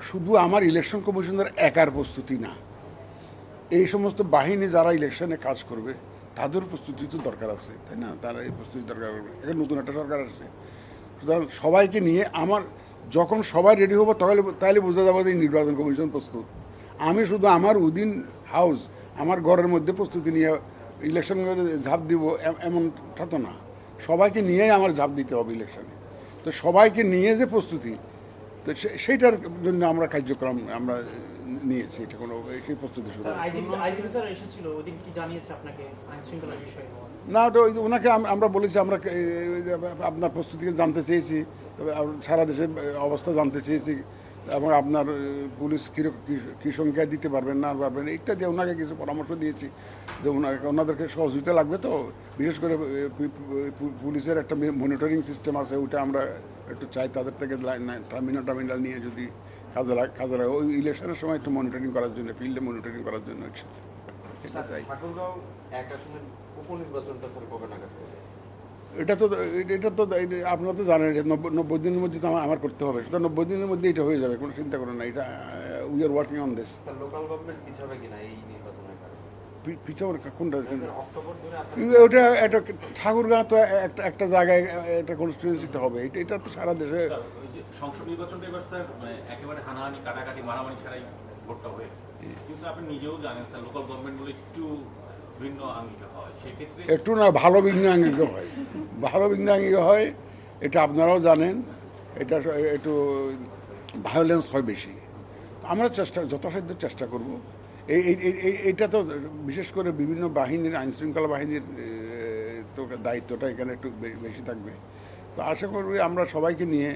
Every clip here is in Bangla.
শুধু আমার ইলেকশন কমিশনের একার প্রস্তুতি না, এই সমস্ত বাহিনী যারা ইলেকশনে কাজ করবে তাদের প্রস্তুতি তো দরকার আছে, তাই না? তারা এই প্রস্তুতি দরকার করবে। এখন নতুন একটা সরকার আসছে, সুতরাং সবাইকে নিয়ে আমার যখন সবাই রেডি হবো তাহলে বোঝা যাবে যে নির্বাচন কমিশন প্রস্তুত। আমি শুধু আমার উইদিন হাউস, আমার ঘরের মধ্যে প্রস্তুতি নিয়ে ইলেকশন ঝাঁপ দিব এমনটা তো না, সবাইকে নিয়েই আমার ঝাঁপ দিতে হবে ইলেকশনে। তো সবাইকে নিয়ে যে প্রস্তুতি, তো সেইটার জন্য আমরা কার্যক্রম আমরা নিয়েছি, এটা কোনো সেই প্রস্তুতি শুরু। আইজিপি স্যার এসেছিল, ওদিন কি জানিয়েছে আপনাকে আইন শৃঙ্খলার বিষয়ে? না, ওটা ওনাকে আমরা বলেছি, আমরা আপনার প্রস্তুতি জানতে চেয়েছি, তবে সারা দেশের অবস্থা জানতে চেয়েছি, এবং আপনার পুলিশ কী সংখ্যা দিতে পারবেন না পারবেন ইত্যাদি ওনাকে কিছু পরামর্শ দিয়েছি যে ওনাদেরকে সহযোগিতা লাগবে। তো বিশেষ করে পুলিশের একটা মনিটরিং সিস্টেম আছে, ওটা আমরা একটু চাই তাদের থেকে টার্মিনাল নিয়ে যদি কাজে লাগে ওই ইলেকশনের সময় একটু মনিটরিং করার জন্য, ফিল্ডে মনিটরিং করার জন্য এটা চাই। এটা তো আপনারা তো জানেন, 90 দিনের মধ্যে তো আমার করতে হবে, সুতরাং 90 দিনের মধ্যে এটা হয়ে যাবে, কোনো চিন্তা করেন না। এটা we are working on this. Local government পিছাবে কিনা এই নির্বাচনের কারণে? পিছাবার কোনটা? অক্টোবর ধরে ওটা একটা ঠাকুরগাঁ তো একটা জায়গায় একটা কনস্টিটিউয়েন্সিতে হবে, এটা তো সারা দেশে। সংসদ নির্বাচনটা এবার স্যার একেবারে হানাহানি কাটাকাটি মারামারি ছাড়াই ভোটটা হয়েছে, কিন্তু আপনি নিজেও জানেন স্যার লোকাল গভর্নমেন্টগুলো একটু ভিন্ন আঙ্গিকে হয়, সেক্ষেত্রে একটু না, ভালো ভিন্ন আঙ্গিকে হয়, ভালো ভিন্ন আঙ্গিকে হয়, এটা আপনারাও জানেন। এটা একটু ভায়োলেন্স হয় বেশি। আমরা যথাসাধ্য চেষ্টা করব। এইটা তো বিশেষ করে বিভিন্ন বাহিনীর, আইনশৃঙ্খলা বাহিনীর তো দায়িত্বটা এখানে একটু বেশি থাকবে। তো আশা করি আমরা সবাইকে নিয়ে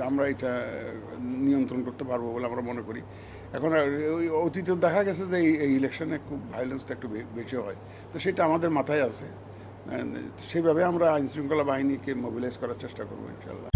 আমরা এটা নিয়ন্ত্রণ করতে পারবো বলে আমরা মনে করি। এখন ওই অতীতে দেখা গেছে যে এই ইলেকশনে খুব ভায়োলেন্সটা একটু বেশি হয়, তো সেটা আমাদের মাথায় আছে। সেইভাবে আমরা আইনশৃঙ্খলা বাহিনীকে মোবিলাইজ করার চেষ্টা করবো ইনশাল্লাহ।